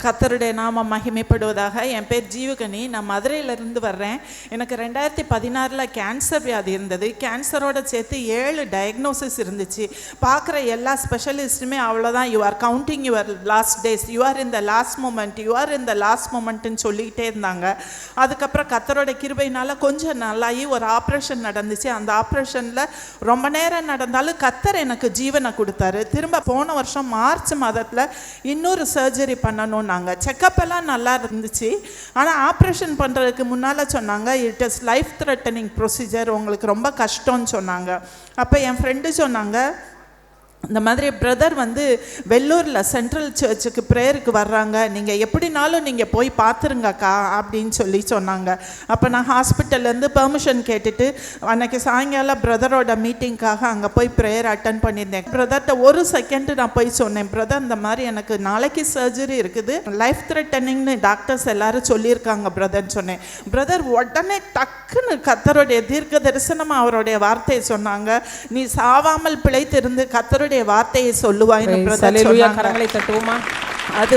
கர்த்தருடைய நாமம் மகிமைப்படுவதாக. என் பேர் ஜீவகனி, நான் மதுரையிலேருந்து வர்றேன். எனக்கு 2016 கேன்சர் வியாதி இருந்தது. கேன்சரோட சேர்த்து 7 டயக்னோசிஸ் இருந்துச்சு. பார்க்குற எல்லா ஸ்பெஷலிஸ்ட்டுமே அவ்வளோதான், you are counting your last days, you are in the last moment, you are in the last மூமெண்ட்டுன்னு சொல்லிக்கிட்டே இருந்தாங்க. அதுக்கப்புறம் கர்த்தரோட கிருபையினால் கொஞ்சம் நல்லாகி ஒரு ஆப்ரேஷன் நடந்துச்சு. அந்த ஆப்ரேஷனில் ரொம்ப நேரம் நடந்தாலும் கர்த்தர் எனக்கு ஜீவனை கொடுத்தாரு. திரும்ப போன வருஷம் மார்ச் மாதத்தில் இன்னொரு சர்ஜரி பண்ணணும். நாங்கள் செக்கப் எல்லாம் நல்லா இருந்துச்சு. ஆனால் ஆப்ரேஷன் பண்ணுறதுக்கு முன்னால் சொன்னாங்க, it is life threatening procedure, உங்களுக்கு ரொம்ப கஷ்டம்னு சொன்னாங்க. அப்போ என் ஃப்ரெண்டு சொன்னாங்க, இந்த மாதிரி பிரதர் வெள்ளூரில் சென்ட்ரல் சர்ச்சுக்கு ப்ரேயருக்கு வர்றாங்க, நீங்கள் எப்படினாலும் நீங்கள் போய் பார்த்துருங்கக்கா அப்படின்னு சொன்னாங்க. அப்போ நான் ஹாஸ்பிட்டல்லேருந்து பெர்மிஷன் கேட்டுட்டு அன்றைக்கி சாயங்காலம் பிரதரோட மீட்டிங்காக அங்கே போய் ப்ரேயர் அட்டன் பண்ணியிருந்தேன். பிரதர்கிட்ட ஒரு செகண்டு நான் போய் சொன்னேன், பிரதர் இந்த மாதிரி எனக்கு நாளைக்கு சர்ஜரி இருக்குது, லைஃப் த்ரெட்டனிங்னு டாக்டர்ஸ் எல்லாரும் சொல்லியிருக்காங்க பிரதர்ன்னு சொன்னேன். பிரதர் உடனே டக்குன்னு கர்த்தருடைய தீர்க்க தரிசனமாக அவருடைய வார்த்தையை சொன்னாங்க, நீ சாவாமல் பிழைத்திருந்து கர்த்தருடைய வார்த்தையை சொல்லுவாய்னு பிரதர் சொன்னாங்க. அது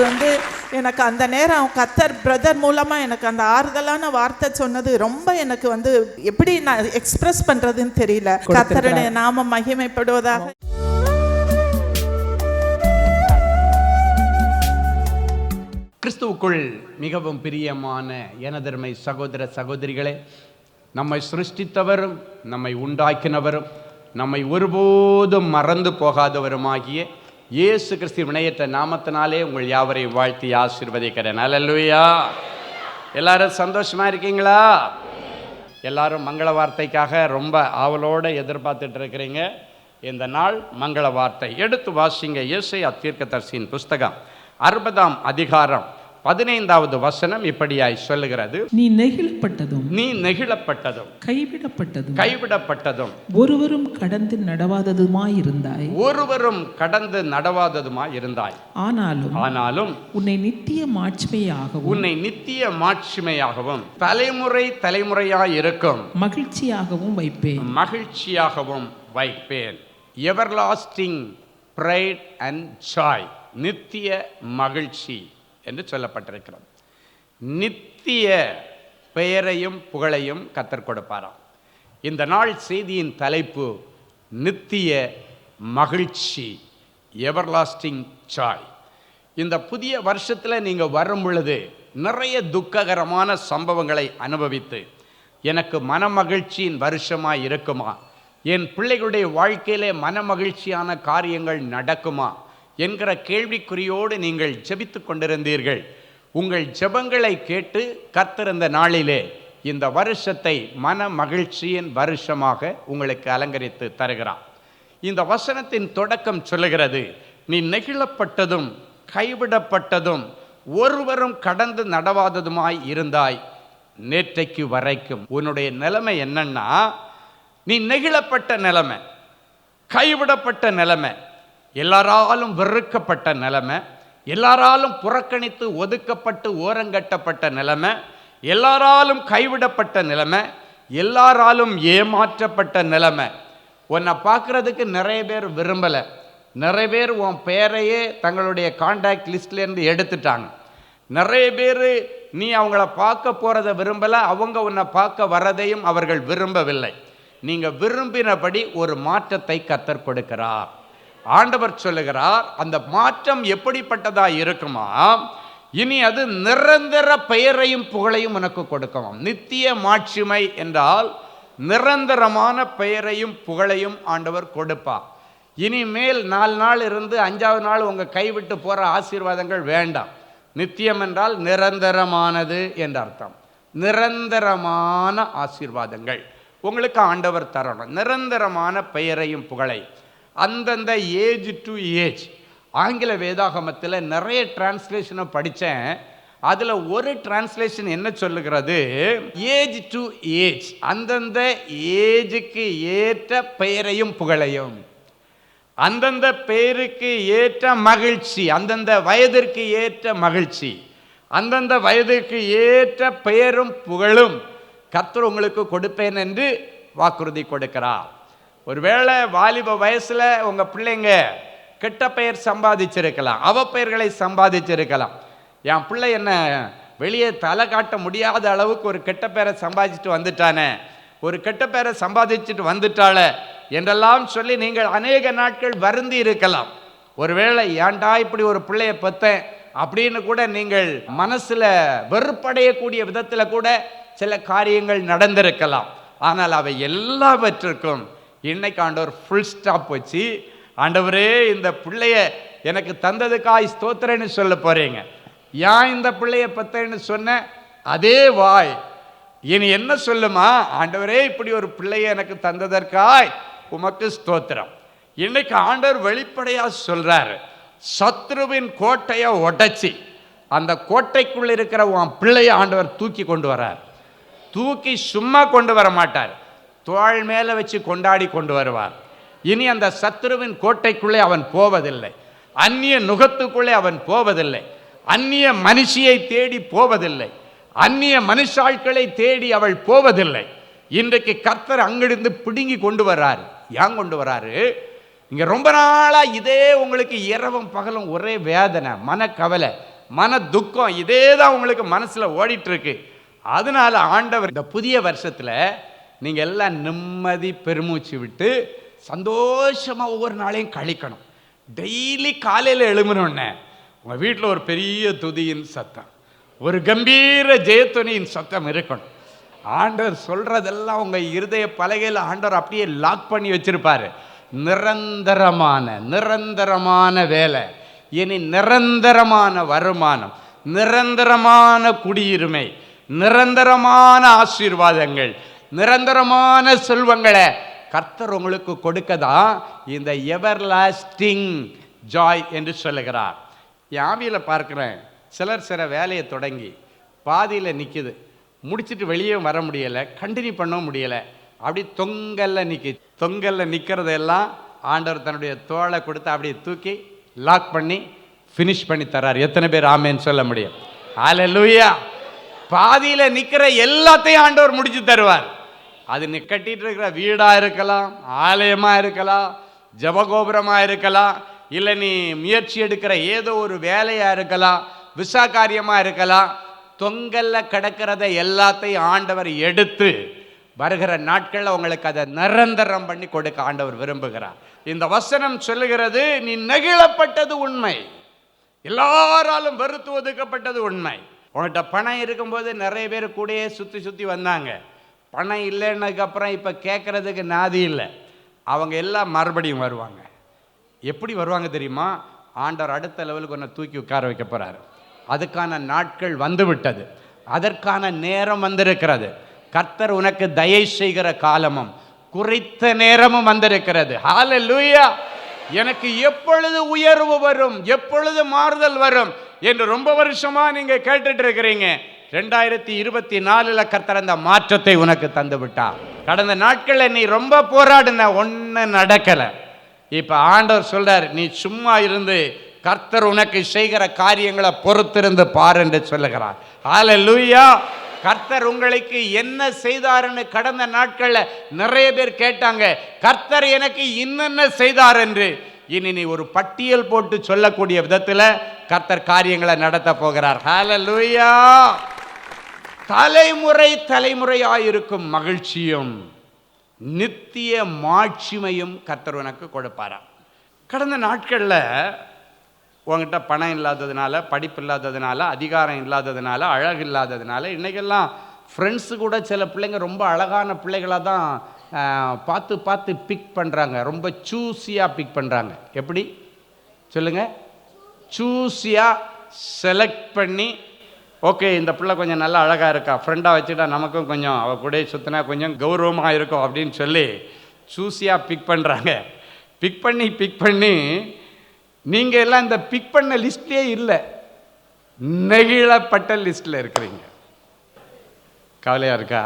எனக்கு அந்த நேரம் கர்த்தர் பிரதர் மூலமா எனக்கு அந்த ஆறுதலான வார்த்தை சொன்னது ரொம்ப எனக்கு எப்படி நான் எக்ஸ்பிரஸ் பண்றதுன்னு தெரியல. கர்த்தருடைய நாமம் மகிமைப்படுவதாக. கிறிஸ்துவுக்குள் மிகவும் பிரியமான எனதருமை சகோதர சகோதரிகளே, நம்மை சிருஷ்டித்தவரும் நம்மை உண்டாக்கினவரும் நம்மை ஒருபோதும் மறந்து போகாதவருமாகிய இயேசு கிறிஸ்து வினையற்ற நாமத்தினாலே உங்கள் யாவரையும் வாழ்த்தி ஆசீர்வதிக்கிறேன். அல்லேலூயா. எல்லாரும் சந்தோஷமா இருக்கீங்களா? எல்லாரும் மங்கள வார்த்தைக்காக ரொம்ப ஆவலோடு எதிர்பார்த்துட்டு இருக்கிறீங்க. இந்த நாள் மங்கள வார்த்தை எடுத்து வாசிங்க. ஏசாயா தீர்க்கதரிசியின் புஸ்தகம் 60ஆம் அதிகாரம் 15வது வசனம் இப்படியாய் சொல்லுகிறது, நீ நெகிழப்பட்டதும் கைவிடப்பட்டதும் ஒருவரும் கடந்து நடவாததுமாய் இருந்தாய். ஆனாலும் உன்னை நித்திய மாட்சிமையாகவும் தலைமுறையாய் இருக்கும் மகிழ்ச்சியாகவும் வைப்பேன். எவர்லாஸ்டிங் பிரைட் அண்ட் ஜாய், நித்திய மகிழ்ச்சி என்று சொல்லப்பட்டிருக்கிறது. நித்திய பெயரையும் புகழையும் கர்த்தர் கொடுப்பாராம். இந்த நாள் செய்தியின் தலைப்பு நித்திய மகிழ்ச்சி, எவர்லாஸ்டிங் ஜாய். இந்த புதிய வருஷத்தில் நீங்கள் வரும் பொழுது நிறைய துக்ககரமான சம்பவங்களை அனுபவித்து எனக்கு மன மகிழ்ச்சியின் வருஷமாக இருக்குமா, என் பிள்ளைகளுடைய வாழ்க்கையிலே மன மகிழ்ச்சியான காரியங்கள் நடக்குமா என்கிற கேள்விக்குறியோடு நீங்கள் ஜெபித்து கொண்டிருந்தீர்கள். உங்கள் ஜெபங்களை கேட்டு கர்த்தர் இந்த நாளிலே இந்த வருஷத்தை மன மகிழ்ச்சியின் வருஷமாக உங்களுக்கு அலங்கரித்து தருகிறார். இந்த வசனத்தின் தொடக்கம் சொல்லுகிறது, நீ நெகிழப்பட்டதும் கைவிடப்பட்டதும் ஒருவரும் கடந்து நடவாததுமாய் இருந்தாய் நேற்றைக்கு வரைக்கும். உன்னுடைய நிலைமை என்னன்னா, நீ நெகிழப்பட்ட நிலைமை, கைவிடப்பட்ட நிலைமை, எல்லாராலும் வெறுக்கப்பட்ட நிலைமை, எல்லாராலும் புறக்கணித்து ஒதுக்கப்பட்டு ஓரங்கட்டப்பட்ட நிலைமை, எல்லாராலும் கைவிடப்பட்ட நிலைமை, எல்லாராலும் ஏமாற்றப்பட்ட நிலைமை. உன்னை பார்க்குறதுக்கு நிறைய பேர் விரும்பலை. நிறைய பேர் உன் பெயரையே தங்களுடைய கான்டாக்ட் லிஸ்ட்லேருந்து எடுத்துட்டாங்க. நிறைய பேர் நீ அவங்கள பார்க்க போகிறத விரும்பலை, அவங்க உன்னை பார்க்க வர்றதையும் அவர்கள் விரும்பவில்லை. நீங்கள் விரும்பினபடி ஒரு மாற்றத்தை கர்த்தர் கொடுக்கிறார். ஆண்டவர் சொல்லுகிறார், அந்த மாற்றம் எப்படிப்பட்டதாக இருக்குமா, இனி அது நிரந்தர பெயரையும் புகழையும் உனக்கு கொடுக்கும். நித்திய மாட்சிமை என்றால் நிரந்தரமான பெயரையும் புகழையும் ஆண்டவர் கொடுப்பார். இனிமேல் 4 நாள் இருந்து 5வது நாள் உங்கள் கைவிட்டு போகிற ஆசீர்வாதங்கள் வேண்டாம். நித்தியம் என்றால் நிரந்தரமானது என்ற அர்த்தம். நிரந்தரமான ஆசீர்வாதங்கள் உங்களுக்கு ஆண்டவர் தரணும். நிரந்தரமான பெயரையும் புகழை. அந்தந்த ஏஜ் டு ஏஜ், ஆங்கில வேதாகமத்தில் நிறைய டிரான்ஸ்லேஷனை படித்தேன். அதில் ஒரு டிரான்ஸ்லேஷன் என்ன சொல்லுகிறது, ஏஜ் டு ஏஜ், அந்தந்த ஏஜுக்கு ஏற்ற பெயரையும் புகழையும், அந்தந்த பெயருக்கு ஏற்ற மகிழ்ச்சி, அந்தந்த வயதிற்கு ஏற்ற மகிழ்ச்சி, அந்தந்த வயதிற்கு ஏற்ற பெயரும் புகழும் கர்த்தர் உங்களுக்கு கொடுப்பேன் என்று வாக்குறுதி கொடுக்கிறார். ஒருவேளை வாலிப வயசில் உங்கள் பிள்ளைங்க கெட்ட பெயர் சம்பாதிச்சிருக்கலாம், அவ பெயர்களை சம்பாதிச்சிருக்கலாம். என் பிள்ளை என்ன வெளியே தலை காட்ட முடியாத அளவுக்கு ஒரு கெட்ட பேரை சம்பாதிச்சுட்டு வந்துட்டானே, ஒரு கெட்ட பேரை சம்பாதிச்சுட்டு வந்துட்டாள என்றெல்லாம் சொல்லி நீங்கள் அநேக நாட்கள் வருந்தி இருக்கலாம். ஒருவேளை ஏன்டா இப்படி ஒரு பிள்ளைய பெத்தேன் அப்படின்னு கூட நீங்கள் மனசுல வெறுப்படையக்கூடிய விதத்துல கூட சில காரியங்கள் நடந்திருக்கலாம். ஆனால் அவை எல்லாவற்றிற்கும் இன்னைக்கு ஆண்டவர் ஃபுல் ஸ்டாப் வச்சு, ஆண்டவரே இந்த பிள்ளைய எனக்கு தந்ததுக்காய் ஸ்தோத்திரன்னு சொல்ல போறீங்க. ஏன் இந்த பிள்ளைய பெத்தேன்னு சொன்ன அதே வாய் இனி என்ன சொல்லுமா, ஆண்டவரே இப்படி ஒரு பிள்ளைய எனக்கு தந்ததற்காய் உமக்கு ஸ்தோத்திரம். இன்னைக்கு ஆண்டவர் வெளிப்படையா சொல்றாரு, சத்ருவின் கோட்டையை உடைச்சி அந்த கோட்டைக்குள்ள இருக்கிற உன் பிள்ளைய ஆண்டவர் தூக்கி கொண்டு வரார். தூக்கி சும்மா கொண்டு வர மாட்டார், தோள் மேல வச்சு கொண்டாடி கொண்டு வருவார். இனி அந்த சத்ருவின் கோட்டைக்குள்ளே அவன் போவதில்லை, அந்நிய நுகத்துக்குள்ளே அவன் போவதில்லை, அந்நிய மனுஷியை தேடி போவதில்லை, அந்நிய மனுஷாட்களை தேடி அவள் போவதில்லை. இன்றைக்கு கர்த்தர் அங்கிருந்து பிடுங்கி கொண்டு வர்றாரு. ஏன் கொண்டு வர்றாரு? இங்க ரொம்ப நாளா இதே உங்களுக்கு இரவும் பகலும் ஒரே வேதனை, மனக்கவலை, மன துக்கம், இதே தான் உங்களுக்கு மனசுல ஓடிட்டு இருக்கு. அதனால ஆண்டவர் இந்த புதிய வருஷத்துல நீங்க எல்லாம் நிம்மதி பெருமூச்சு விட்டு சந்தோஷமா ஒவ்வொரு நாளையும் கழிக்கணும். டெய்லி காலையில் எழுமணுன்னே உங்க வீட்டில் ஒரு பெரிய துதியின் சத்தம், ஒரு கம்பீர ஜெயத்துணியின் சத்தம் இருக்கணும். ஆண்டவர் சொல்றதெல்லாம் உங்க இருதய பலகையில் ஆண்டவர் அப்படியே லாக் பண்ணி வச்சிருப்பாரு. நிரந்தரமான வேலை, இனி நிரந்தரமான வருமானம், நிரந்தரமான குடியுரிமை, நிரந்தரமான ஆசீர்வாதங்கள், நிரந்தரமான செல்வங்களை கர்த்தர் உங்களுக்கு கொடுக்கதான் இந்த எவர்லாஸ்டிங் ஜாய் என்று சொல்லுகிறார். ஆவியில் பார்க்கிறேன், சிலர் சில வேலையை தொடங்கி பாதியில் நிற்குது, முடிச்சுட்டு வெளியே வர முடியலை, கண்டினியூ பண்ண முடியலை, அப்படி தொங்கல்ல நிற்கிறதெல்லாம் ஆண்டவர் தன்னுடைய தோளை கொடுத்து அப்படியே தூக்கி லாக் பண்ணி ஃபினிஷ் பண்ணி தர்றார். எத்தனை பேர் ஆமேன்னு சொல்ல முடியும்? ஹல்லேலூயா. பாதியில் நிற்கிற எல்லாத்தையும் ஆண்டவர் முடிச்சு தருவார். அது நீ கட்டிட்டு இருக்கிற வீடாக இருக்கலாம், ஆலயமாக இருக்கலாம், ஜபகோபுரமாக இருக்கலாம், இல்லை நீ முயற்சி எடுக்கிற ஏதோ ஒரு வேலையாக இருக்கலாம், விசா காரியமாக இருக்கலாம். தொங்கல்ல கிடக்கிறத எல்லாத்தையும் ஆண்டவர் எடுத்து வருகிற நாட்களில் உங்களுக்கு அதை நிரந்தரம் பண்ணி கொடுக்க ஆண்டவர் விரும்புகிறார். இந்த வசனம் சொல்லுகிறது, நீ நெகிழப்பட்டது உண்மை, எல்லாராலும் வெறுத்து ஒதுக்கப்பட்டது உண்மை. உன்கிட்ட பணம் இருக்கும்போது நிறைய பேர் கூடயே சுற்றி வந்தாங்க. பணம் இல்லைன்னதுக்கு அப்புறம் இப்போ கேட்கறதுக்கு நாதி இல்லை. அவங்க எல்லாம் மறுபடியும் வருவாங்க. எப்படி வருவாங்க தெரியுமா? ஆண்டவர் அடுத்த லெவலுக்கு ஒன்று தூக்கி உட்கார வைக்க போறாரு. அதுக்கான நாட்கள் வந்து விட்டது, அதற்கான நேரம் வந்திருக்கிறது. கர்த்தர் உனக்கு தயை செய்கிற காலமும் குறித்த நேரமும் வந்திருக்கிறது. ஹல்லேலூயா. எனக்கு எப்பொழுது உயர்வு வரும், எப்பொழுது மாறுதல் வரும் என்று ரொம்ப வருஷமா நீங்க கேட்டுட்டு இருக்கிறீங்க. 2024 கர்த்தர் அந்த மாற்றத்தை உனக்கு தந்து விட்டார். கடந்த நாட்களில் நீ ரொம்ப போராடின, ஒண்ணு நடக்கல. இப்ப ஆண்டவர் சொல்றார், நீ சும்மா இருந்து கர்த்தர் உனக்கு செய்கிற காரியங்களை பொறுத்திருந்து பார் என்று சொல்லுகிறார். ஹல்லேலூயா. கர்த்தர் உங்களுக்கு என்ன செய்தார்னு கடந்த நாட்களில் நிறைய பேர் கேட்டாங்க. கர்த்தர் எனக்கு இன்னென்ன செய்தார் என்று இனி நீ ஒரு பட்டியல் போட்டு சொல்லக்கூடிய விதத்தில் கர்த்தர் காரியங்களை நடத்த போகிறார். ஹல்லேலூயா. தலைமுறையாயிருக்கும் மகிழ்ச்சியும் நித்திய மாட்சிமையும் கர்த்தர் உனக்கு கொடுப்பாராம். கடந்த நாட்களில் உங்ககிட்ட பணம் இல்லாததுனால, படிப்பு இல்லாததுனால, அதிகாரம் இல்லாததுனால, அழகு இல்லாததுனால, இன்றைக்கெல்லாம் ஃப்ரெண்ட்ஸு கூட சில பிள்ளைங்க ரொம்ப அழகான பிள்ளைகளாக தான் பார்த்து பிக் பண்ணுறாங்க. ரொம்ப சூஸியாக பிக் பண்ணுறாங்க. எப்படி சொல்லுங்கள்? சூஸியாக செலக்ட் பண்ணி, ஓகே இந்த பிள்ளை கொஞ்சம் நல்லா அழகாக இருக்கா, ஃப்ரெண்டாக வச்சுட்டா நமக்கும் கொஞ்சம் அவள் கூட சுற்றினா கொஞ்சம் கௌரவமாக இருக்கும் அப்படின்னு சொல்லி சூஸியாக பிக் பண்ணுறாங்க. பிக் பண்ணி நீங்கள் எல்லாம் இந்த பிக் பண்ண லிஸ்ட்லேயே இல்லை, நெகிழப்பட்ட லிஸ்ட்டில் இருக்கிறீங்க. கவலையாக இருக்கா?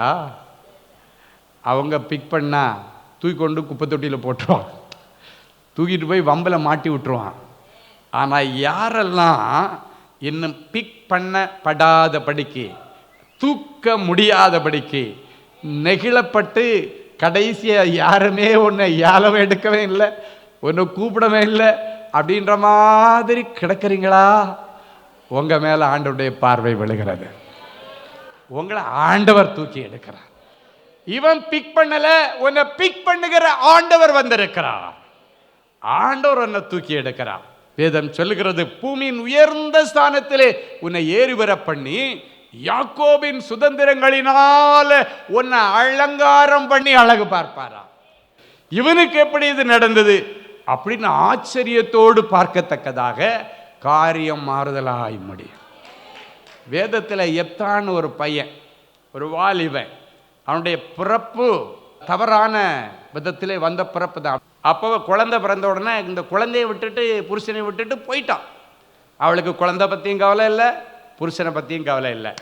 அவங்க பிக் பண்ணால் தூக்கி கொண்டு குப்பை தொட்டியில் போட்டுருவான், தூக்கிட்டு போய் வம்பில் மாட்டி விட்டுருவான். ஆனால் யாரெல்லாம் இன்னும் பிக் பண்ணப்படாதபடிக்கு, தூக்க முடியாதபடிக்கு, நெகிழப்பட்டு கடைசியாக யாருமே ஒன்று ஏலம் எடுக்கவே இல்லை, ஒன்று கூப்பிடவே இல்லை அப்படின்ற மாதிரி கிடக்கிறீங்களா? உங்க மேல ஆண்டவருடைய பார்வை விழுகிறது. உங்களை ஆண்டவர் தூக்கி எடுக்கிறார். இவன் பிக் பண்ணல, உன்னை பிக் பண்ணுகிற ஆண்டவர் வந்திருக்கிறார். ஆண்டவர் உன்னை தூக்கி எடுக்கிறார். வேதம் சொல்லுகிறது, பூமியின் உயர்ந்த ஸ்தானத்திலே உன்னை ஏறி வர பண்ணி யாக்கோபின் சுதந்திரங்களினால உன்னை அலங்காரம் பண்ணி அழகு பார்ப்பாரா. இவனுக்கு எப்படி இது நடந்தது அப்படின்னு ஆச்சரியத்தோடு பார்க்கத்தக்கதாக காரியம் மாறுதலாய் முடியும். வேதத்தில் எப்தான்னு ஒரு பையன், ஒரு வாலிபன், அவனுடைய பிறப்பு தவறான விதத்திலே வந்த பிறப்பு தான். அப்போ குழந்தை பிறந்த உடனே இந்த குழந்தையை விட்டுட்டு புருஷனை விட்டுட்டு போயிட்டான். அவளுக்கு குழந்தை பற்றியும் கவலை இல்லை, புருஷனை பற்றியும் கவலை இல்லை.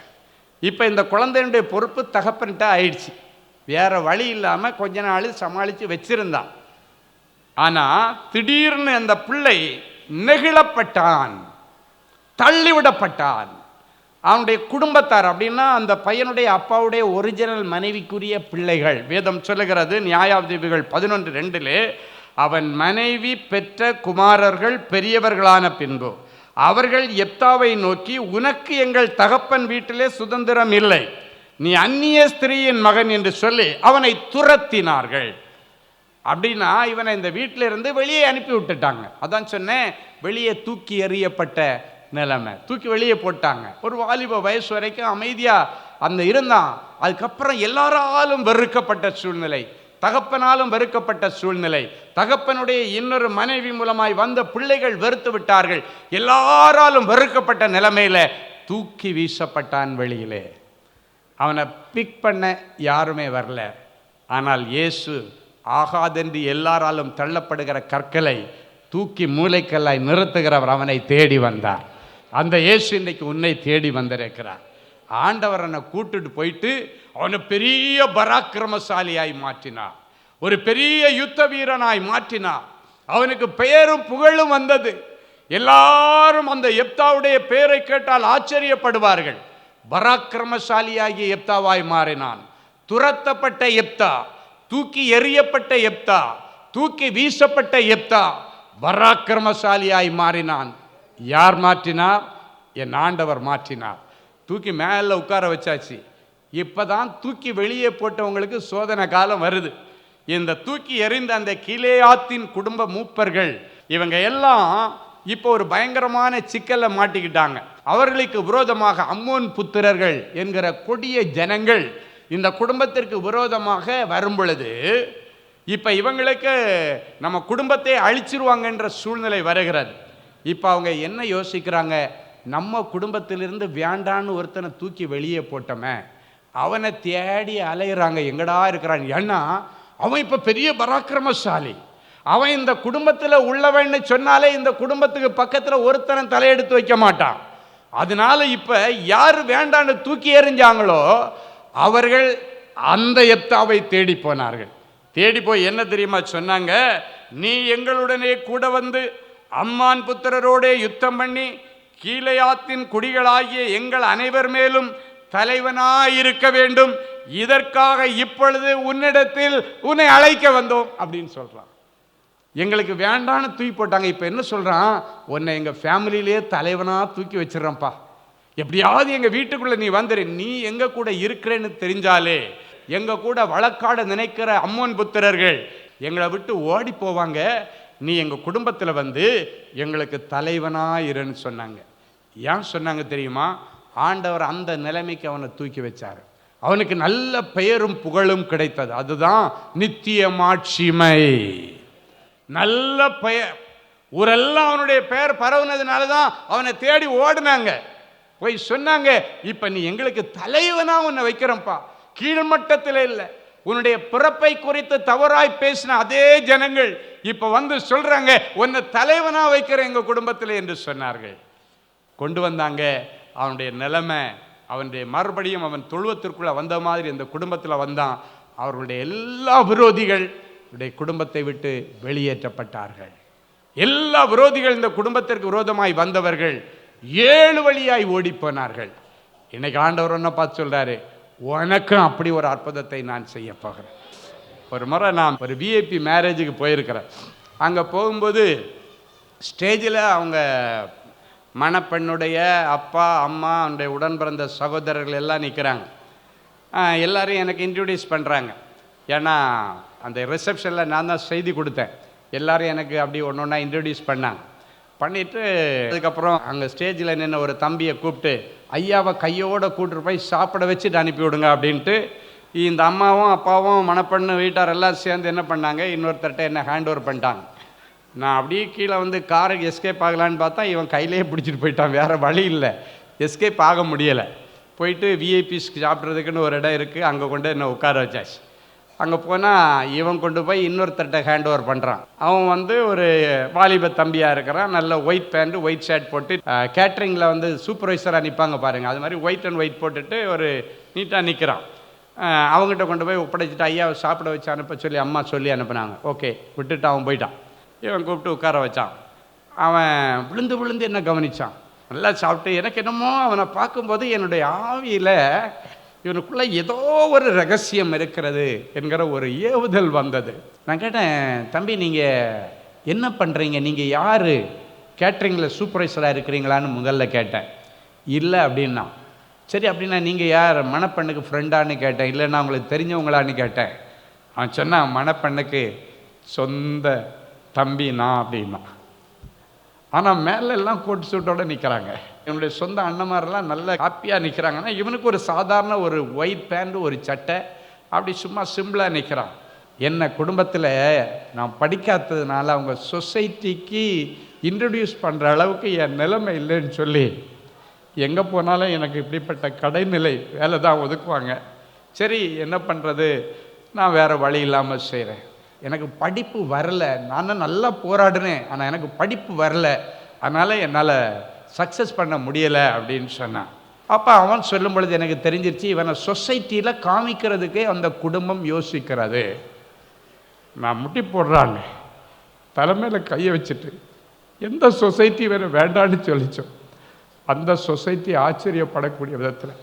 இப்போ இந்த குழந்தையுடைய பொறுப்பு தகப்பன்கிட்ட ஆயிடுச்சு. வேற வழி இல்லாமல் கொஞ்ச நாள் சமாளித்து வச்சிருந்தான். ஆனால் திடீர்னு அந்த பிள்ளை நெகிழப்பட்டான், தள்ளிவிடப்பட்டான். அவனுடைய குடும்பத்தார் அப்படின்னா அந்த பையனுடைய அப்பாவுடைய ஒரிஜினல் மனைவிக்குரிய பிள்ளைகள். வேதம் சொல்லுகிறது, நியாயாதிபதிகள் 11:2, அவன் மனைவி பெற்ற குமாரர்கள் பெரியவர்களான பின்பு அவர்கள் எப்தாவை நோக்கி, உனக்கு எங்கள் தகப்பன் வீட்டிலே சுதந்திரம் இல்லை, நீ அந்நிய ஸ்திரீயின் மகன் என்று சொல்லி அவனை துரத்தினார்கள். அப்படின்னா இவனை இந்த வீட்டில இருந்து வெளியே அனுப்பி விட்டுட்டாங்க. அதான் சொன்னேன், வெளியே தூக்கி எறியப்பட்ட நிலைமை. தூக்கி வெளியே போட்டாங்க. ஒரு வாலிப வயசு வரைக்கும் அமைதியா அந்த இருந்தான். அதுக்கப்புறம் எல்லாராலும் வெறுக்கப்பட்ட சூழ்நிலை, தகப்பனாலும் வெறுக்கப்பட்ட சூழ்நிலை, தகப்பனுடைய இன்னொரு மனைவி மூலமாய் வந்த பிள்ளைகள் வெறுத்து விட்டார்கள். எல்லாராலும் வெறுக்கப்பட்ட நிலைமையில தூக்கி வீசப்பட்டான் வெளியிலே. அவனை பிக் பண்ண யாருமே வரல. ஆனால் இயேசு ஆகாதென்று எல்லாராலும் தள்ளப்படுகிற கற்களை தூக்கி மூளைக்கல்லாய் நிறுத்துகிறவர் அவனை தேடி வந்தார். அந்த இயேசு இன்னைக்கு உன்னை தேடி வந்திருக்கிறார். ஆண்டவர் அவனை கூட்டுட்டு போயிட்டு அவனை பெரிய பராக்கிரமசாலியாய் மாற்றினார், ஒரு பெரிய யுத்த வீரனாய் மாற்றினார். அவனுக்கு பெயரும் புகழும் வந்தது. எல்லாரும் அந்த எப்தாவுடைய பெயரை கேட்டால் ஆச்சரியப்படுவார்கள். பராக்கிரமசாலியாகிய எப்தாவாய் மாறினான். துரத்தப்பட்ட எப்தா, தூக்கி எறியப்பட்ட எப்தா, தூக்கி வீசப்பட்ட எப்தா பராக்கிரமசாலியாய் மாறினான். யார் மாற்றினார்? என் ஆண்டவர் மாற்றினார். தூக்கி மேலே உட்கார வச்சாச்சு. இப்பதான் தூக்கி வெளியே போட்டவங்களுக்கு சோதனை காலம் வருது. இந்த தூக்கி எறிந்த அந்த கிலேயாத்தின் குடும்ப மூப்பர்கள் இவங்க எல்லாம் இப்போ ஒரு பயங்கரமான சிக்கல்ல மாட்டிக்கிட்டாங்க. அவர்களுக்கு விரோதமாக அம்மோன் புத்திரர்கள் என்கிற கொடிய ஜனங்கள் இந்த குடும்பத்திற்கு விரோதமாக வரும் பொழுது இப்போ இவங்களுக்கு நம்ம குடும்பத்தை அழிச்சிருவாங்கன்ற சூழ்நிலை வருகிறது. இப்போ அவங்க என்ன யோசிக்கிறாங்க? நம்ம குடும்பத்திலிருந்து வேண்டான்னு ஒருத்தனை தூக்கி வெளியே போட்டோமே, அவனை தேடி அலையிறாங்க, எங்கடா இருக்கிறான். ஏன்னா அவன் இப்போ பெரிய பராக்கிரமசாலி. அவன் இந்த குடும்பத்தில் உள்ளவன்னு சொன்னாலே இந்த குடும்பத்துக்கு பக்கத்தில் ஒருத்தனை தலையெடுத்து வைக்க மாட்டான். அதனால இப்போ யார் வேண்டான்னு தூக்கி எறிஞ்சாங்களோ அவர்கள் அந்த எப்தாவை தேடி போனார்கள். தேடி போய் என்ன தெரியுமா சொன்னாங்க? நீ எங்களுடனே கூட வந்து அம்மான் புத்திரரோடே யுத்தம் பண்ணி கீலேயாத்தின் குடிகளாகிய எங்கள் அனைவர் மேலும் தலைவனாயிருக்க வேண்டும், இதற்காக இப்பொழுது உன்னிடத்தில் உன்னை அழைக்க வந்தோம் அப்படின்னு சொல்றான். எங்களுக்கு வேண்டான்னு தூக்கி போட்டாங்க. இப்போ என்ன சொல்றான்? உன்னை எங்கள் ஃபேமிலியிலே தலைவனாக தூக்கி வச்சிடறேன்ப்பா, எப்படியாவது எங்கள் வீட்டுக்குள்ளே நீ வந்துரு, நீ எங்கள் கூட இருக்கிறேன்னு தெரிஞ்சாலே எங்கள் கூட வழக்காட நினைக்கிற அம்மோன் புத்திரர்கள் எங்களை விட்டு ஓடி போவாங்க, நீ எங்கள் குடும்பத்தில் வந்து எங்களுக்கு தலைவனாக இருன்னு சொன்னாங்க. ஏன் சொன்னாங்க தெரியுமா? ஆண்டவர் அந்த நிலைமைக்கு அவனை தூக்கி வச்சார். அவனுக்கு நல்ல பெயரும் புகழும் கிடைத்தது. அதுதான் நித்திய மாட்சிமை. நல்ல பெயர், ஊரெல்லாம் அவனுடைய பெயர் பரவுனதுனால தான் அவனை தேடி ஓடினாங்க. போய் சொன்னாங்க, இப்போ நீ எங்களுக்கு தலைவனா உன்னை வைக்கிறோம்ப்பா, கீழ்மட்டத்தில் இல்லை. உன்னுடைய பிறப்பை குறித்து தவறாய் பேசின அதே ஜனங்கள் இப்போ வந்து சொல்றாங்க, உன்னை தலைவனா வைக்கிற எங்கள் குடும்பத்தில் என்று சொன்னார்கள். கொண்டு வந்தாங்க. அவனுடைய நிலைமை, அவனுடைய மறுபடியும் அவன் தொழுவத்திற்குள்ள வந்த மாதிரி அந்த குடும்பத்தில் வந்தான். அவர்களுடைய எல்லா விரோதிகள் குடும்பத்தை விட்டு வெளியேற்றப்பட்டார்கள். எல்லா விரோதிகள், இந்த குடும்பத்திற்கு விரோதமாய் வந்தவர்கள் 7 வழியாய் ஓடி போனார்கள். இன்னைக்கு ஆண்டவர் என்ன பார்த்து சொல்றாரு, உனக்கும் அப்படி ஒரு அற்புதத்தை நான் செய்ய போகிறேன். ஒரு முறை நான் ஒரு விஐபி மேரேஜுக்கு போயிருக்கிறேன். அங்கே போகும்போது ஸ்டேஜில் அவங்க மணப்பெண்ணுடைய அப்பா அம்மா அவனுடைய உடன் பிறந்த சகோதரர்கள் எல்லாம் நிற்கிறாங்க. எல்லோரும் எனக்கு இன்ட்ரடியூஸ் பண்ணுறாங்க. ஏன்னா அந்த ரிசப்ஷனில் நான் தான் செய்தி கொடுத்தேன். எல்லோரும் எனக்கு அப்படி ஒன்று ஒன்றா இன்ட்ரடியூஸ் பண்ணாங்க. பண்ணிவிட்டு அதுக்கப்புறம் அங்கே ஸ்டேஜில் நின்று ஒரு தம்பியை கூப்பிட்டு ஐயாவை கையோடு கூப்பிட்டு போய் சாப்பிட வச்சுட்டு அனுப்பி விடுங்க அப்படின்ட்டு இந்த அம்மாவும் அப்பாவும் மணப்பெண்ணு வீட்டார் எல்லாம் சேர்ந்து என்ன பண்ணாங்க, இன்னொருத்தர்கிட்ட என்ன ஹேண்ட் ஓவர் பண்ணிட்டாங்க. நான் அப்படியே கீழே வந்து காருக்கு எஸ்கேப் ஆகலான்னு பார்த்தா இவன் கையிலேயே பிடிச்சிட்டு போயிட்டான். வேறு வழி இல்லை, எஸ்கேப் ஆக முடியலை. போயிட்டு விஐபிஸ்க்கு சாப்பிட்றதுக்குன்னு ஒரு இடம் இருக்குது, அங்கே கொண்டு என்ன உட்கார வச்சாச்சு. அங்கே போனால் இவன் கொண்டு போய் இன்னொருத்தர்கிட்ட ஹேண்ட் ஓவர் பண்ணுறான். அவன் வந்து ஒரு வாலிப தம்பியாக இருக்கிறான். நல்ல ஒயிட் பேண்ட்டு ஒயிட் ஷர்ட் போட்டு கேட்ரிங்கில் வந்து சூப்பர்வைசராக நிற்பாங்க பாருங்கள், அது மாதிரி ஒயிட் அண்ட் ஒயிட் போட்டுட்டு ஒரு நீட்டாக நிற்கிறான். அவங்ககிட்ட கொண்டு போய் ஒப்படைச்சிட்டு ஐயாவை சாப்பிட வச்சு அனுப்ப சொல்லி அம்மா சொல்லி அனுப்புனாங்க. ஓகே விட்டுட்டு அவன் போயிட்டான். இவன் கூப்பிட்டு உட்கார வச்சான். அவன் விழுந்து விழுந்து என்ன கவனித்தான். நல்லா சாப்பிட்டு எனக்கு என்னமோ அவனை பார்க்கும்போது என்னுடைய ஆவியில் இவனுக்குள்ளே ஏதோ ஒரு ரகசியம் இருக்கிறது என்கிற ஒரு ஏவுதல் வந்தது. நான் கேட்டேன், தம்பி நீங்கள் என்ன பண்ணுறீங்க, நீங்கள் யார், கேட்ரிங்கில் சூப்பர்வைசராக இருக்கிறீங்களான்னு முதல்ல கேட்டேன். இல்லை அப்படின்னா. சரி அப்படின்னா நீங்கள் யார், மணப்பெண்ணுக்கு ஃப்ரெண்டான்னு கேட்டேன். இல்லைன்னா உங்களுக்கு தெரிஞ்சவங்களான்னு கேட்டேன். அவன் சொன்னான், மணப்பெண்ணுக்கு சொந்த தம்பி நான் அப்படின்னா. ஆனால் மேலெல்லாம் கோட் சூட்டோடு நிற்கிறாங்க. இவனுடைய சொந்த அண்ணமாரெல்லாம் நல்ல ஹாப்பியாக நிற்கிறாங்கன்னா இவனுக்கு ஒரு சாதாரண ஒரு ஒயிட் பேண்ட் ஒரு சட்டை அப்படி சும்மா சிம்பிளாக நிற்கிறான். என்ன குடும்பத்தில் நான் படிக்காததுனால அவங்க சொசைட்டிக்கு இன்ட்ரடியூஸ் பண்ணுற அளவுக்கு என் நிலைமை இல்லைன்னு சொல்லி எங்கே போனாலும் எனக்கு இப்படிப்பட்ட கடைநிலை வேலை தான் ஒதுக்குவாங்க. சரி என்ன பண்ணுறது, நான் வேறு வழி இல்லாமல் செய்கிறேன். எனக்கு படிப்பு வரல, நான் நல்லா போராடினேன், ஆனால் எனக்கு படிப்பு வரல, அதனால் என்னால் சக்ஸஸ் பண்ண முடியலை அப்படின்னு சொன்னான். அப்போ அவன் சொல்லும் பொழுது எனக்கு தெரிஞ்சிருச்சு, இவனை சொசைட்டியில் காமிக்கிறதுக்கே அந்த குடும்பம் யோசிக்கிறது. நான் முட்டி போடுறாங்க, தலைமையில் கையை வச்சுட்டு எந்த சொசைட்டி வேறு வேண்டான்னு சொல்லிச்சோம் அந்த சொசைட்டி ஆச்சரியப்படக்கூடிய விதத்தில்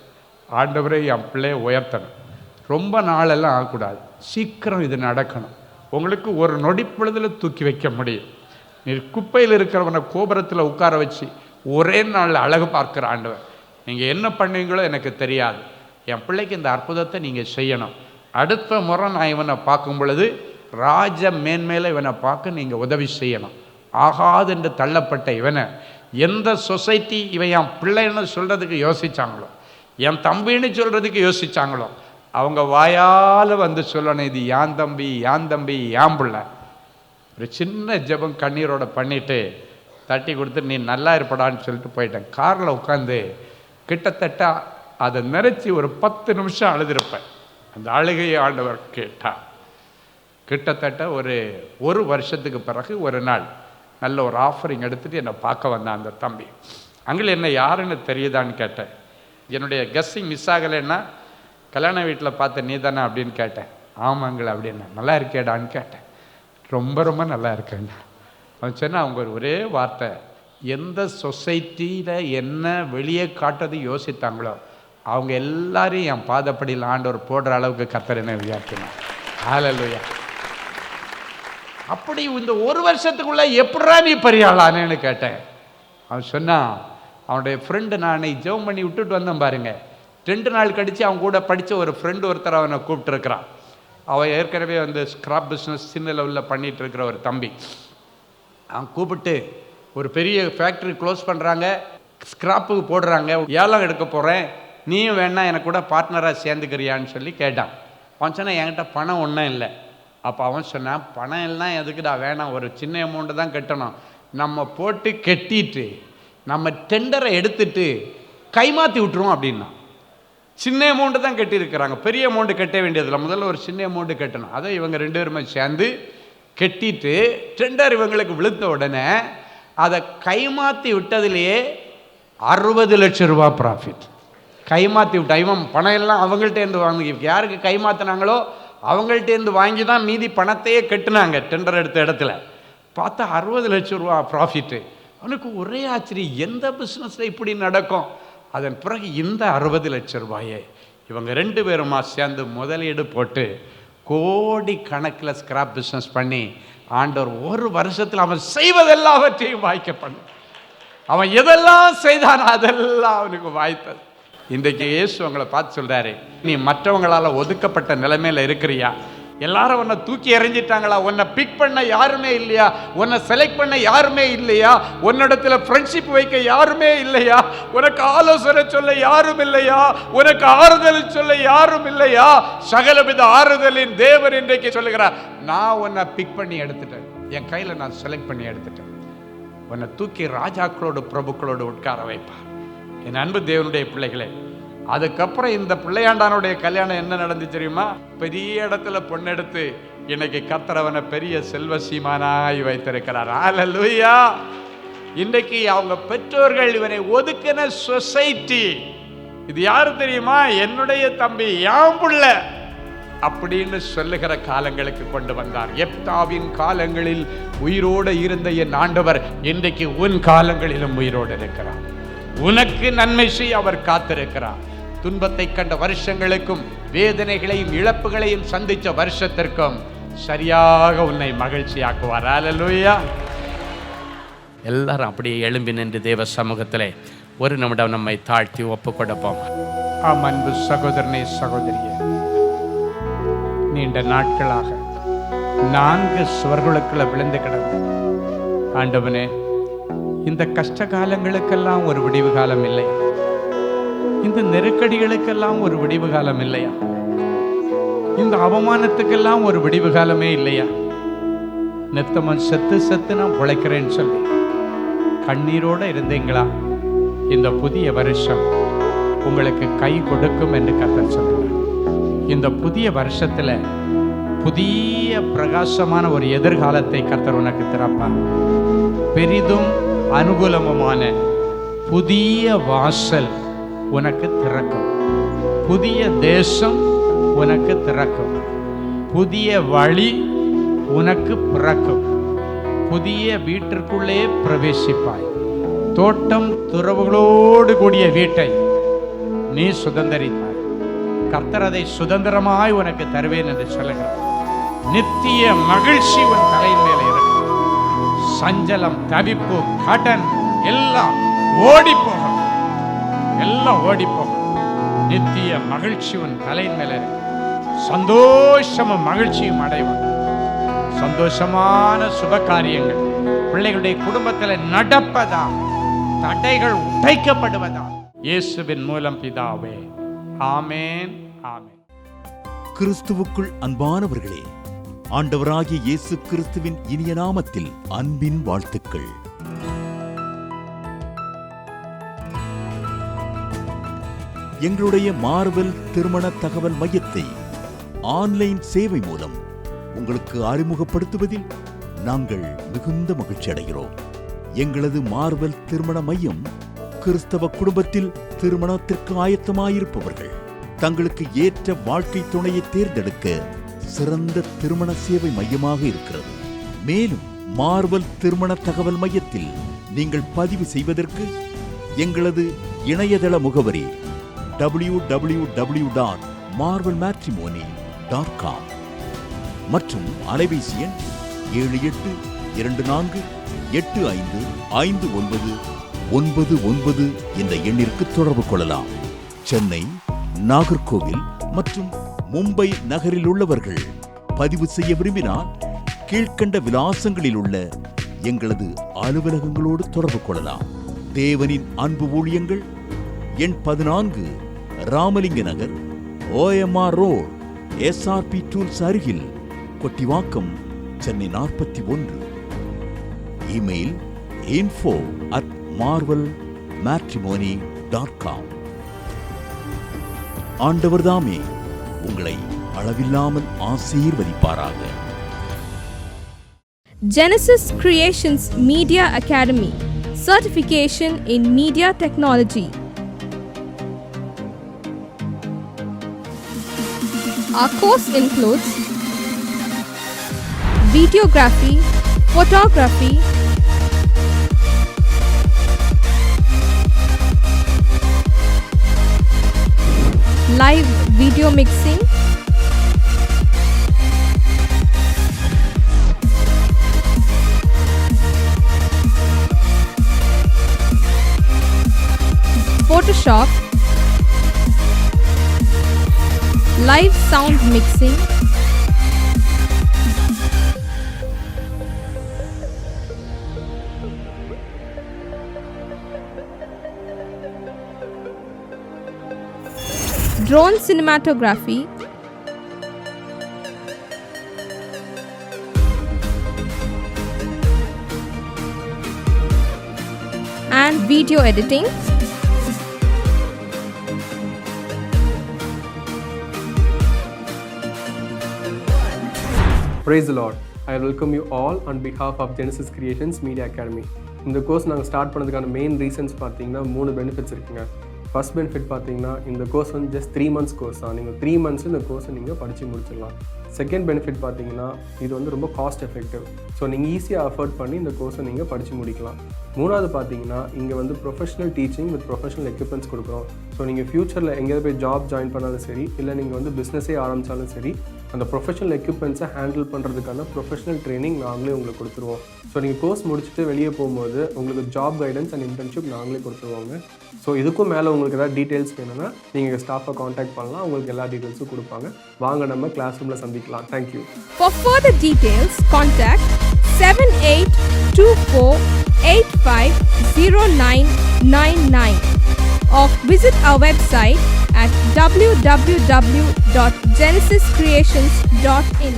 ஆண்டவரே என் பிள்ளையை உயர்த்தணும், ரொம்ப நாளெல்லாம் ஆகக்கூடாது, சீக்கிரம் இது நடக்கணும், உங்களுக்கு ஒரு நொடி பொழுதில் தூக்கி வைக்க முடியும். நீ குப்பையில் இருக்கிறவனை கோபுரத்தில் உட்கார வச்சு ஒரே நாளில் அழகு பார்க்குற ஆண்டவர், நீங்கள் என்ன பண்ணுவீங்களோ எனக்கு தெரியாது, என் பிள்ளைக்கு இந்த அற்புதத்தை நீங்கள் செய்யணும். அடுத்த முறை நான் இவனை பார்க்கும் பொழுது ராஜ மேன்மேல இவனை பார்க்க நீங்கள் உதவி செய்யணும். ஆகாது என்று தள்ளப்பட்ட இவனை எந்த சொசைட்டி இவன் என் பிள்ளைன்னு சொல்கிறதுக்கு யோசித்தாங்களோ, என் தம்பின்னு சொல்கிறதுக்கு யோசித்தாங்களோ, அவங்க வாயால் வந்து சொல்லணும், இது யான் தம்பி யான் தம்பி யான் பிள்ளை. ஒரு சின்ன ஜெபம் கண்ணீரோட பண்ணிவிட்டு தட்டி கொடுத்து நீ நல்லா இருப்படான்னு சொல்லிட்டு போயிட்டேன். காரில் உட்காந்து கிட்டத்தட்ட அதை நினச்சி ஒரு 10 நிமிஷம் அழுதுருப்பேன். அந்த அழுகையை ஆண்டவர் கேட்டார். கிட்டத்தட்ட ஒரு வருஷத்துக்கு பிறகு ஒரு நாள் நல்ல ஒரு ஆஃபரிங் எடுத்துகிட்டு என்னை பார்க்க வந்தான் அந்த தம்பி. அங்கே என்ன யாருன்னு தெரியுதான்னு கேட்டேன். என்னுடைய கெஸ்ஸிங் மிஸ் ஆகலைன்னா கல்யாண வீட்டில் பார்த்த நீ தானே அப்படின்னு கேட்டேன். ஆமாங்களா அப்படின்னா. நல்லா இருக்கேடான்னு கேட்டேன். ரொம்ப ரொம்ப நல்லா இருக்கேன். அவன் சொன்னால் அவங்க ஒரே வார்த்தை, எந்த சொசைட்டியில் என்ன வெளியே காட்டுறது யோசித்தாங்களோ அவங்க எல்லாரையும் என் பாதப்படியில் ஆண்டவர் போடுற அளவுக்கு கர்த்தர் என்ன வியாக்கினார். ஹல்லேலூயா. அப்படி இந்த ஒரு வருஷத்துக்குள்ளே எப்படா நீ பெரியாளானேன்னு கேட்டேன். அவன் சொன்னான், அவனுடைய ஃப்ரெண்டு நான் ஜெபம் பண்ணி விட்டுட்டு வந்தேன் பாருங்க, 2 நாள் கழித்து அவன் கூட படித்த ஒரு ஃப்ரெண்டு ஒருத்தர் அவனை கூப்பிட்டுருக்கிறான். அவன் ஏற்கனவே வந்து ஸ்கிராப் பிஸ்னஸ் சின்ன லெவலில் பண்ணிகிட்டு இருக்கிற ஒரு தம்பி. அவன் கூப்பிட்டு ஒரு பெரிய ஃபேக்ட்ரி க்ளோஸ் பண்ணுறாங்க, ஸ்கிராப்புக்கு போடுறாங்க, ஏலம் எடுக்க போகிறேன், நீயும் வேணா எனக்கு கூட பார்ட்னராக சேர்ந்துக்கிறியான்னு சொல்லி கேட்டான். அவன் சொன்னான், என்கிட்ட பணம் ஒன்றும் இல்லை. அப்போ அவன் சொன்னான், பணம் எல்லாம் எதுக்குடா, வேணாம், ஒரு சின்ன அமௌண்ட்டு தான் கட்டணும், நம்ம போட்டு கட்டிட்டு நம்ம டெண்டரை எடுத்துட்டு கைமாற்றி விட்டுருவோம் அப்படின்னா. சின்ன அமௌண்ட்டு தான் கட்டியிருக்கிறாங்க, பெரிய அமௌண்ட்டு கட்ட வேண்டியதில்லை, முதல்ல ஒரு சின்ன அமௌண்ட்டு கட்டணும். அதை இவங்க 2 பேருமே சேர்ந்து கட்டிட்டு டெண்டர் இவங்களுக்கு விழுந்த உடனே அதை கைமாற்றி விட்டதுலேயே 60 லட்சம் ரூபா ப்ராஃபிட். கைமாற்றி விட்டா இவன் பணம் எல்லாம் அவங்கள்ட்டேருந்து வாங்கி, யாருக்கு கைமாற்றினாங்களோ அவங்கள்ட்டேருந்து வாங்கி தான் மீதி பணத்தையே கட்டுனாங்க. டெண்டர் எடுத்த இடத்துல பார்த்தா 60 லட்சம் ரூபா ப்ராஃபிட்டு. அவனுக்கு ஒரே ஆச்சரியம், எந்த பிஸ்னஸில் இப்படி நடக்கும்? அதன் பிறகு இந்த 60 லட்சம் ரூபாயை இவங்க 2 பேருமா சேர்ந்து முதலீடு போட்டு கோடி கணக்கில் ஸ்கிராப் பிஸ்னஸ் பண்ணி ஆண்டவர் ஒரு வருஷத்தில் அவன் செய்வதெல்லாவற்றையும் வாய்க்க பண்ண. அவன் எதெல்லாம் செய்தான் அதெல்லாம் அவனுக்கு வாய்த்தது. இன்றைக்கு இயேசு உங்களை பார்த்து சொல்றாரு, நீ மற்றவங்களால ஒதுக்கப்பட்ட நிலைமையில இருக்கிறியா? எல்லாரும் உன்னை தூக்கி எறிஞ்சிட்டாங்களா? உன்னை பிக் பண்ண யாருமே இல்லையா? உன்னை செலக்ட் பண்ண யாருமே இல்லையா? உன்னிடத்துல ஃப்ரெண்ட்ஷிப் வைக்க யாருமே இல்லையா? உனக்கு ஆலோசனை சொல்ல யாரும் இல்லையா? உனக்கு ஆறுதல் சொல்ல யாரும் இல்லையா? சகலவித ஆறுதலின் தேவன் இன்றைக்கு சொல்லுகிறார், நான் உன்னை பிக் பண்ணி எடுத்துட்டேன், என் கையில நான் செலக்ட் பண்ணி எடுத்துட்டேன். உன்னை தூக்கி ராஜாக்களோடு பிரபுக்களோடு உட்கார வைப்பார். என் அன்பு தேவனுடைய பிள்ளைகளே, அதுக்கப்புறம் இந்த பிள்ளையாண்டானுடைய கல்யாணம் என்ன நடந்துச்சு தெரியுமா? பெரிய இடத்துல பொண்ணெடுத்து இன்னைக்கு கர்த்தரவனை பெரிய செல்வ சீமானாய் வைத்திருக்கிறார். ஹல்லேலூயா. இன்னைக்கு அவங்க பெற்றோர்கள் இவனை ஒதுக்கின சொசைட்டி, இது யாரு தெரியுமா? என்னுடைய தம்பி, யாம் புள்ள அப்படின்னு சொல்லுகிற காலங்களுக்கு கொண்டு வந்தார். எப்தாவின் காலங்களில் உயிரோடு இருந்த என் ஆண்டவர் இன்றைக்கு உன் காலங்களிலும் உயிரோடு இருக்கிறார். உனக்கு நன்மை செய்ய அவர் காத்திருக்கிறார். துன்பத்தை கண்ட வருஷங்களுக்கும் வேதனைகளையும் இழப்புகளையும் சந்தித்த வருஷத்திற்கும் சரியாக உன்னை மகிழ்ச்சியாக்குவார். ஹல்லேலூயா. எல்லாரும் அப்படியே எழும்பி நின்று தேவ சமூகத்திலே ஒரு நிமிடம் நம்மை தாழ்த்தி ஒப்பு கொடுப்போம். ஆம் அன்பு சகோதரனே, சகோதரியே, நீண்ட நாட்களாக 4 சுவர்களுக்குள்ள விழுந்து கிடந்த ஆண்டவனே, இந்த கஷ்ட காலங்களுக்கெல்லாம் ஒரு விடிவு காலம் இல்லையா? இந்த நெருக்கடிகளுக்கெல்லாம் ஒரு விடிவு காலம் இல்லையா? இந்த அவமானத்துக்கெல்லாம் ஒரு விடிவு காலமே இல்லையா? நித்தமன் செத்து செத்து நான் பிழைக்கிறேன்னு சொல்லி கண்ணீரோடு இருந்தீங்களா? இந்த புதிய வருஷம் உங்களுக்கு கை கொடுக்கும் என்று கர்த்தர் சொல்கிறார். இந்த புதிய வருஷத்துல புதிய பிரகாசமான ஒரு எதிர்காலத்தை கர்த்தர் உனக்கு திறப்பார். பெரிதும் அனுகூலமுமான புதிய வாசல் உனக்கு திறக்கும். புதிய தேசம் உனக்கு திறக்கும். புதிய வழி உனக்கு பிறக்கும். புதிய வீட்டிற்குள்ளே பிரவேசிப்பாய். தோட்டம் துறவுகளோடு கூடிய வீட்டை நீ சுதந்தரிப்பாய். கர்த்தர் அதை சுதந்திரமாய் உனக்கு தருவேன் என்று சொல்லுகிறார். நித்திய மகிழ்ச்சி உன் தலையின் மேலே இருக்கும். சஞ்சலம், தவிப்பு, கடன் எல்லாம் ஓடி போகும். எல்லாம் ஓடி போகும். நித்திய மகிழ்ச்சி உன் தலையின் மேலே இருக்கும். சந்தோஷமும் மகிழ்ச்சியும் அடைவான். சந்தோஷமான சுப காரியங்கள் பிள்ளைகளுடைய குடும்பத்தில் நடப்பதா, தடைகள் உடைக்கப்படுவதா, இயேசுவின் மூலம் பிதாவே. ஆமென், ஆமென். கிறிஸ்துவுக்குள் அன்பானவர்களே, ஆண்டவராகிய இயேசு கிறிஸ்துவின் இனிய நாமத்தில் அன்பின் வாழ்த்துக்கள். எங்களுடைய மார்வெல் திருமண தகவல் மையத்தை ஆன்லைன் சேவை மூலம் உங்களுக்கு அறிமுகப்படுத்துவதில் நாங்கள் மிகுந்த மகிழ்ச்சி அடைகிறோம். எங்களது மார்வெல் திருமண மையம் கிறிஸ்தவ குடும்பத்தில் திருமணத்திற்கு ஆயத்தமாயிருப்பவர்கள் தங்களுக்கு ஏற்ற வாழ்க்கை துணையை தேர்ந்தெடுக்க சிறந்த திருமண சேவை மையமாக இருக்கிறது. மேலும் மார்வெல் திருமண தகவல் மையத்தில் நீங்கள் பதிவு செய்வதற்கு எங்களது இணையதள முகவரி www.marvelmatrimony.com மற்றும் அலைபேசி எண் 7824855999 என்ற எண்ணிற்கு தொடர்பு கொள்ளலாம். சென்னை, நாகர்கோவில் மற்றும் மும்பை நகரில் உள்ளவர்கள் பதிவு செய்ய விரும்பினால் கீழ்க்கண்ட விலாசங்களில் உள்ள எங்களது அலுவலகங்களோடு தொடர்பு கொள்ளலாம். தேவனின் அன்பு ஊழியங்கள் எண் 14 ராமலிங்க நகர், OMR ரோட், SRP டூல்ஸ் அருகில், கொட்டிவாக்கம், சென்னை 41. Email info@marvelmatrimony.com. ஆண்டவர் தாமே உங்களை அளவில்லாமல் ஆசீர்வதிப்பாராக. Genesis Creations Media Academy, certification in media technology. Our course includes videography, photography, live video mixing, Photoshop, live sound mixing, drone cinematography, and video editing. Praise the Lord. I welcome you all on behalf of Genesis Creations Media Academy. இந்த course நாங்கள் start பண்ணதுக்கான main reasons பார்த்தீங்கன்னா 3 benefits இருக்குங்க. First benefit பார்த்தீங்கன்னா இந்த course வந்து just 3 months course தான். நீங்கள் 3 months இந்த கோர்ஸை நீங்கள் படித்து முடிச்சிடலாம். செகண்ட் பெனிஃபிட் பார்த்தீங்கன்னா இது வந்து ரொம்ப காஸ்ட் எஃபெக்டிவ். ஸோ நீங்கள் ஈஸியாக அஃபோர்ட் பண்ணி இந்த கோர்ஸை நீங்கள் படித்து முடிக்கலாம். மூணாவது பார்த்தீங்கன்னா இங்கே வந்து professional teaching with professional equipments கொடுக்குறோம். ஸோ நீங்கள் ஃப்யூச்சரில் எங்கேயாவது போய் ஜாப் ஜாயின் பண்ணாலும் சரி, இல்லை நீங்கள் வந்து பிஸ்னஸே ஆரம்பித்தாலும் சரி, அந்த ப்ரொஃபஷனல் எக்யூப்மெண்ட்ஸை ஹேண்டில் பண்ணுறதுக்கான ப்ரொஃபஷனல் ட்ரைனிங் நாங்களே உங்களுக்கு கொடுத்துருவோம். ஸோ நீங்கள் கோர்ஸ் முடிச்சுட்டு வெளியே போகும்போது உங்களுக்கு ஜாப் கைடன்ஸ் அண்ட் இன்டர்ன்ஷிப் நாங்களே கொடுத்துருவாங்க. ஸோ இதுக்கும் மேலே உங்களுக்கு ஏதாவது டீட்டெயில்ஸ் வேணும்னா நீங்கள் ஸ்டாஃபை காண்டாக்ட் பண்ணலாம். உங்களுக்கு எல்லா டீட்டெயில்ஸும் கொடுப்பாங்க. வாங்க நம்ம கிளாஸ் ரூமில் சந்திக்கலாம். Thank you. For further details, contact 7824850999 or visit our website at www.genesiscreations.in.